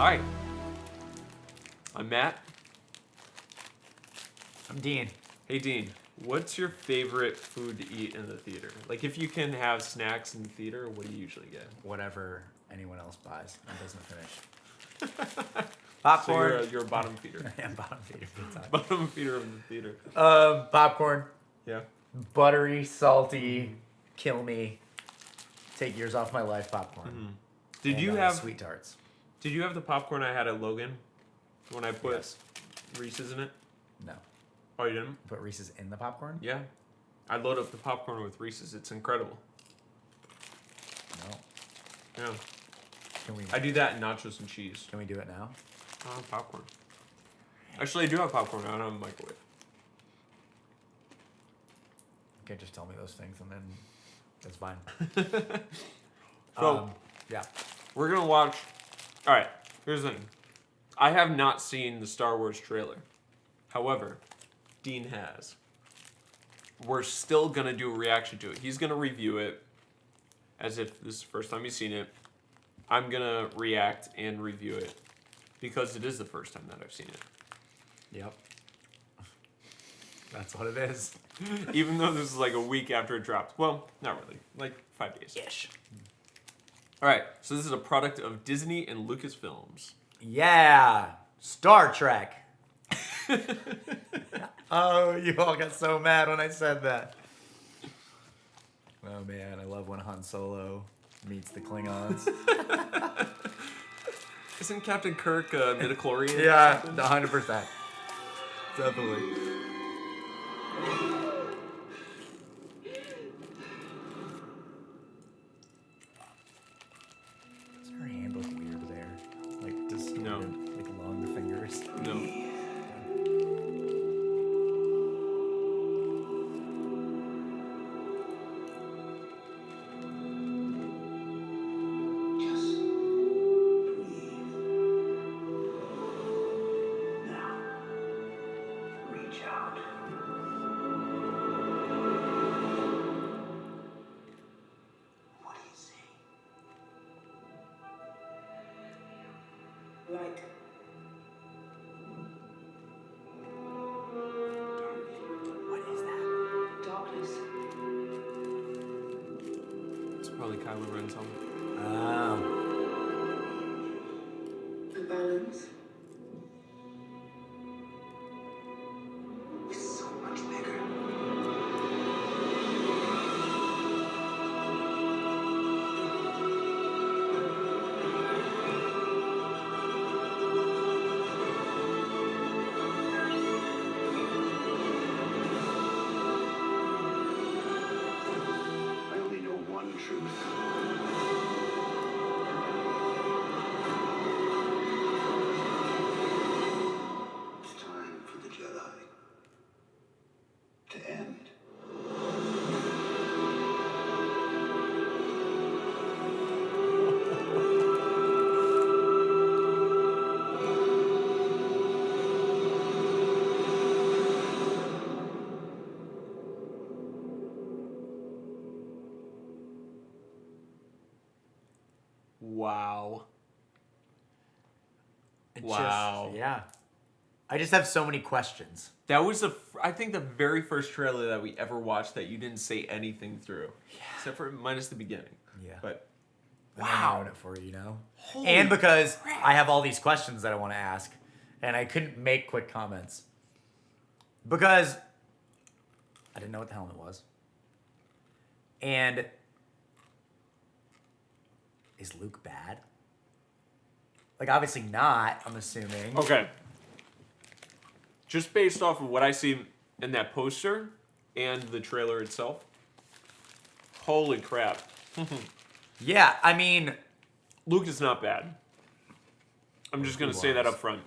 Hi. I'm Matt. I'm Dean. Hey Dean, what's your favorite food to eat in the theater? Like if you can have snacks in the theater, what do you usually get? Whatever anyone else buys and doesn't finish. Popcorn. So you're a bottom feeder. Yeah, bottom feeder. Big time. Bottom feeder of the theater. Popcorn. Yeah. Buttery, salty, kill me. Take years off my life popcorn. Mm-hmm. Did And, you have sweet tarts? Did you have the popcorn I had at Logan when I put Yes. Reese's in it? No. Oh, you didn't? Put Reese's in the popcorn? Yeah. I load up the popcorn with Reese's. It's incredible. No. Yeah. Can we? I do that in nachos and cheese. Can we do it now? I don't have popcorn. Actually, I do have popcorn. I don't have a microwave. You can't just tell me those things and then that's fine. So, yeah. we're going to watch... All right, here's the thing. I have not seen the Star Wars trailer. However, Dean has. We're still going to do a reaction to it. He's going to review it as if this is the first time he's seen it. I'm going to react and review it because it is the first time that I've seen it. Yep. That's what it is. Even though this is like a week after it dropped. Well, not really. Like 5 days. Ish. All right, so this is a product of Disney and Lucasfilms. Yeah. Star Trek. Oh, you all got so mad when I said that. Oh man, I love when Han Solo meets the Klingons. Isn't Captain Kirk a midichlorian? Yeah, 100%. Definitely. Does her hand look weird there? Like, does No. like long fingers? No. Light. What is that? Darkness. It's probably Kylo Ren's helmet. Oh. The balance. Is so much bigger. I only know one truth. It's time for the Jedi to end. Wow. It's Wow. Just, yeah. I just have so many questions. That was I think the very first trailer that we ever watched that you didn't say anything through. Yeah. Except for minus the beginning. Yeah. But And then wow. ruin it for you, you know? Holy And because crap. I have all these questions that I want to ask, and I couldn't make quick comments. Because I didn't know what the helmet was. And is Luke bad? Like, obviously not, I'm assuming. Okay. Just based off of what I see in that poster and the trailer itself. Holy crap. Yeah, I mean, Luke is not bad. I'm just going to say that was. up front.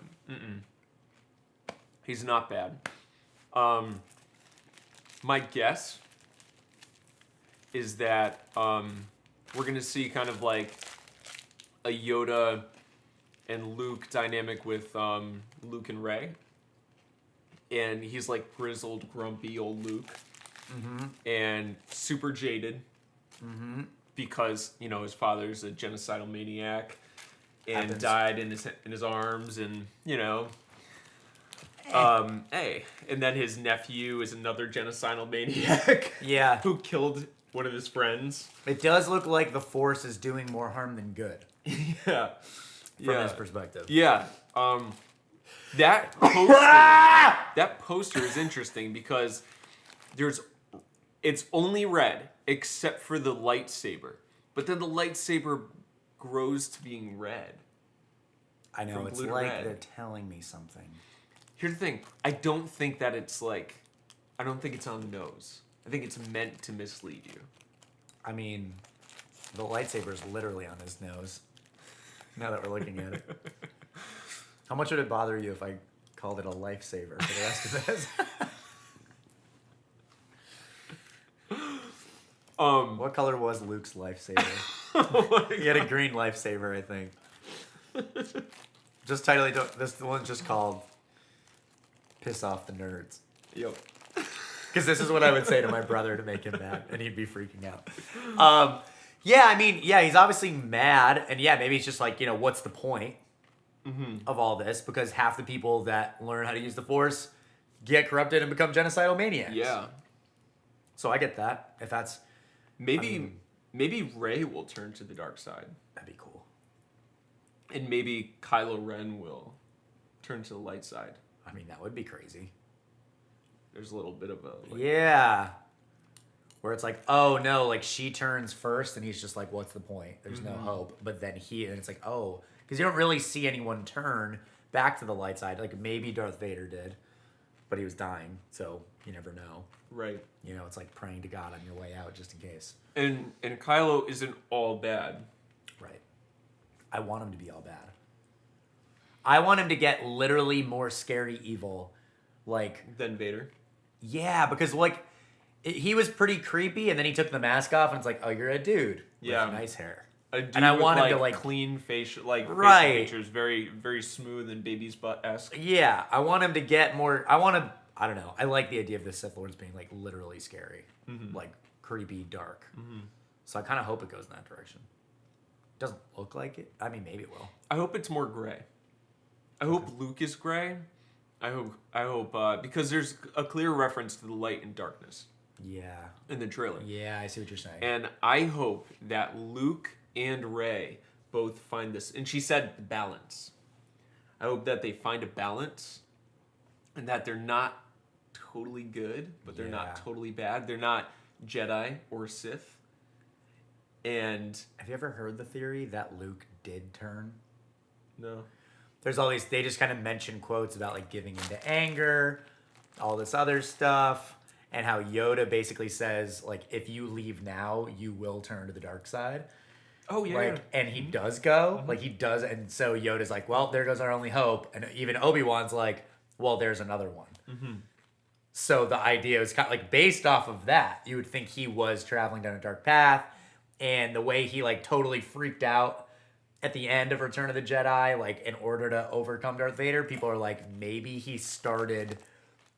He's not bad. My guess is that we're going to see kind of like a Yoda and Luke dynamic with Luke and Rey. And he's like grizzled, grumpy old Luke. Mm-hmm. And super jaded. Mm-hmm. Because, you know, his father's a genocidal maniac. and Happens. died in his arms, and hey, and then his nephew is another genocidal maniac. Yeah. Who killed one of his friends. It does look like the Force is doing more harm than good Yeah. from his perspective. Yeah. That poster is interesting because it's only red except for the lightsaber. But then the lightsaber grows to being red. I know, From it's blue to like red. they're telling me something. Here's the thing. I don't think it's on the nose. I think it's meant to mislead you. I mean, the lightsaber is literally on his nose. Now that we're looking at it. How much would it bother you if I called it a lifesaver for the rest of this? What color was Luke's lifesaver? He had a green lifesaver, I think. Just title it. This one's just called "Piss Off the Nerds." Yep. Because this is what I would say to my brother to make him mad, and he'd be freaking out. Yeah, I mean, yeah, he's obviously mad, and yeah, maybe it's just like, what's the point of all this? Because half the people that learn how to use the Force get corrupted and become genocidal maniacs. Yeah. So I get that. If that's Maybe Rey will turn to the dark side. that'd be cool. And maybe Kylo Ren will turn to the light side. I mean, that would be crazy. There's a little bit of a... Yeah. Where it's like, oh no, like she turns first and he's just like, what's the point? There's no hope. But then and it's like, oh, because you don't really see anyone turn back to the light side. Like maybe Darth Vader did, but he was dying. So you never know. Right. It's like praying to God on your way out just in case. And Kylo isn't all bad. Right. I want him to be all bad. I want him to get literally more scary evil. Like, Than Vader. yeah, because like he was pretty creepy, and then he took the mask off, and it's like, oh, you're a dude with nice hair. A dude And I with, want him to, like- clean facial facial Right. features, very very smooth and baby's butt-esque. Yeah, I want him to get more. I don't know. I like the idea of the Sith Lords being like literally scary, like creepy, dark. So I kind of hope it goes in that direction. Doesn't look like it. I mean, maybe it will. I hope it's more gray. I hope Luke is gray. I hope because there's a clear reference to the light and darkness Yeah. in the trailer. Yeah, I see what you're saying. And I hope that Luke and Rey both find this. And she said balance. I hope that they find a balance and that they're not totally good, but they're Yeah. not totally bad. They're not Jedi or Sith. And Have you ever heard the theory that Luke did turn? no. There's all these, they just kind of mention quotes about like giving into anger, all this other stuff, and how Yoda basically says, like, if you leave now, you will turn to the dark side. Oh yeah. Like, and he does go, like he does, and so Yoda's like, well, there goes our only hope, and even Obi-Wan's like, well, there's another one. So the idea is kind of like based off of that, you would think he was traveling down a dark path, and the way he like totally freaked out at the end of Return of the Jedi, like in order to overcome Darth Vader, people are like, maybe he started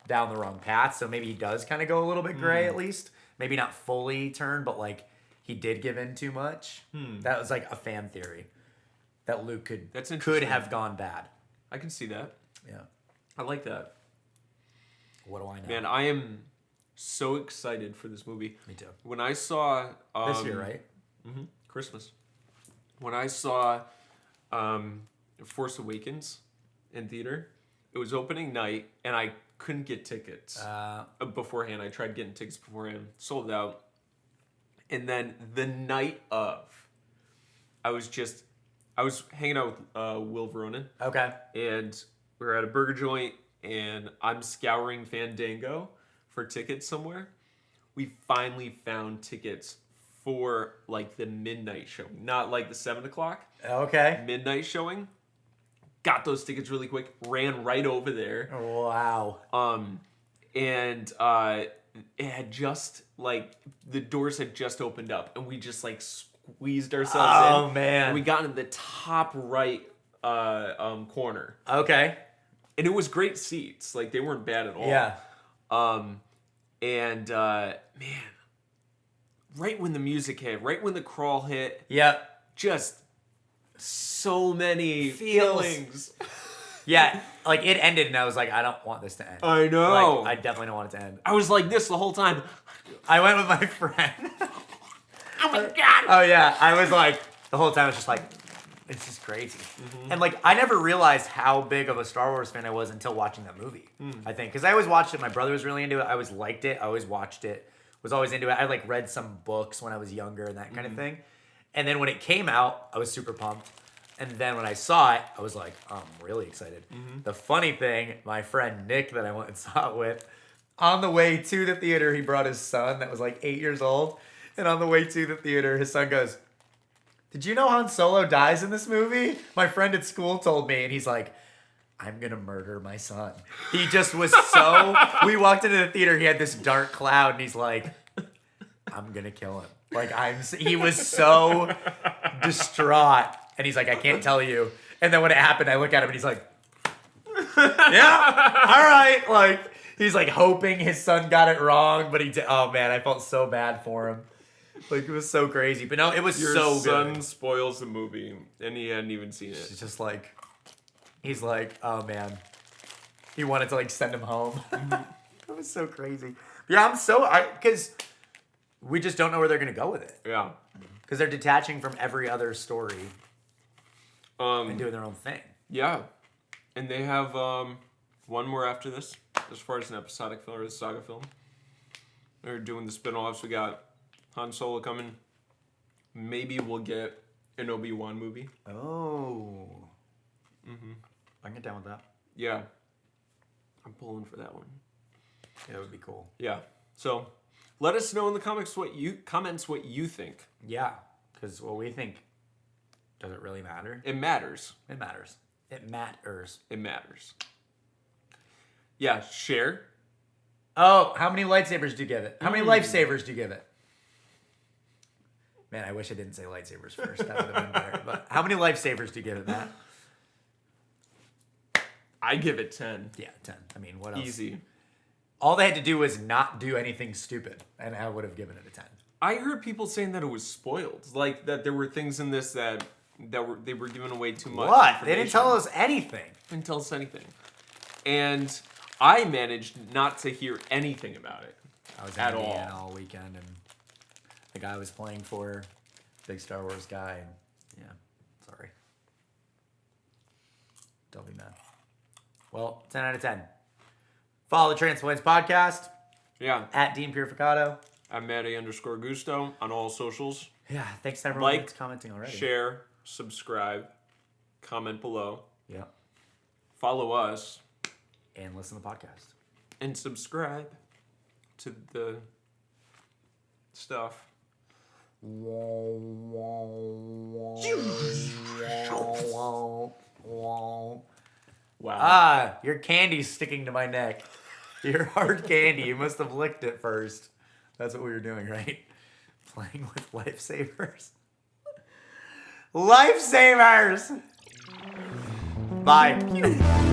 down the wrong path, so maybe he does kind of go a little bit gray at least. Maybe not fully turn, but like he did give in too much. That was like a fan theory that Luke could have gone bad. I can see that. Yeah. I like that. What do I know? Man, I am so excited for this movie. Me too. When I saw This year, right? Christmas. When I saw Force Awakens in theater, it was opening night, and I couldn't get tickets beforehand. I tried getting tickets beforehand, sold out. And then the night of, I was hanging out with Will Veronin, Okay. and we were at a burger joint, and I'm scouring Fandango for tickets somewhere. We finally found tickets for like the midnight showing, not like the 7 o'clock. Okay. Midnight showing. Got those tickets really quick. Ran right over there. Wow. And it had just like the doors had just opened up, and we just like squeezed ourselves in. Oh man. And we got in the top right corner, Okay. and it was great seats. Like they weren't bad at all. Yeah. Man, right when the music hit, right when the crawl hit, Yep. just so many Feels- feelings. Yeah, like it ended, and I was like, I don't want this to end. I know. Like, I definitely don't want it to end. I was like this the whole time. I went with my friend. Oh my god. Oh yeah, I was like the whole time. I was just like, it's just crazy. And like I never realized how big of a Star Wars fan I was until watching that movie. I think because I always watched it. My brother was really into it. I always liked it. I always watched it. Was always into it. I like read some books when I was younger and that kind of thing. And then when it came out, I was super pumped. And then when I saw it, I was like, I'm really excited. The funny thing, my friend Nick that I went and saw it with, on the way to the theater, he brought his son that was like 8 years old. And on the way to the theater, his son goes, did you know Han Solo dies in this movie? My friend at school told me. And he's like, I'm going to murder my son. He just was so... We walked into the theater, he had this dark cloud, and he's like, I'm going to kill him. Like, he was so distraught. And he's like, I can't tell you. And then when it happened, I look at him and he's like, yeah, all right. Like, he's like hoping his son got it wrong, but he did. Oh man, I felt so bad for him. Like, it was so crazy. But no, it was Your so son good. spoils the movie, and he hadn't even seen it. It's just like, he's like, oh man. He wanted to like send him home. It was so crazy. Yeah, because we just don't know where they're going to go with it. Yeah. Because they're detaching from every other story and doing their own thing. Yeah. And they have one more after this, as far as an episodic film or a saga film. They're doing the spin-offs. We got Han Solo coming. Maybe we'll get an Obi-Wan movie. Oh. I can get down with that. Yeah. I'm pulling for that one. Yeah, it would be cool. Yeah. So let us know in the comments what you think. Yeah, because what we think, does it really matter? It matters. It matters. It matters. It matters. Yeah, share. Oh, how many lightsabers do you give it? How many lifesavers do you give it? Man, I wish I didn't say lightsabers first. That would have been better. But how many lifesavers do you give it, Matt? I give it 10. Yeah, 10. I mean, what else? Easy. All they had to do was not do anything stupid, and I would have given it a 10. I heard people saying that it was spoiled. Like, that there were things in this that they were giving away too much. What? They didn't information. tell us anything. They didn't tell us anything. And I managed not to hear anything about it. I was At in Indiana all. all weekend, and the guy I was playing for, big Star Wars guy, and yeah, sorry. Don't be mad. Well, 10 out of 10. Follow the Transplants Podcast Yeah. at Dean Purificato. I'm Matty_Gusto on all socials. Yeah, thanks to everyone Like, that's commenting already. Share, subscribe, comment below, Yeah, follow us, and listen to the podcast. and subscribe to the stuff. Wow. Ah, your candy's sticking to my neck. Your hard candy. You must have licked it first. That's what we were doing, right? Playing with lifesavers. Lifesavers! Bye.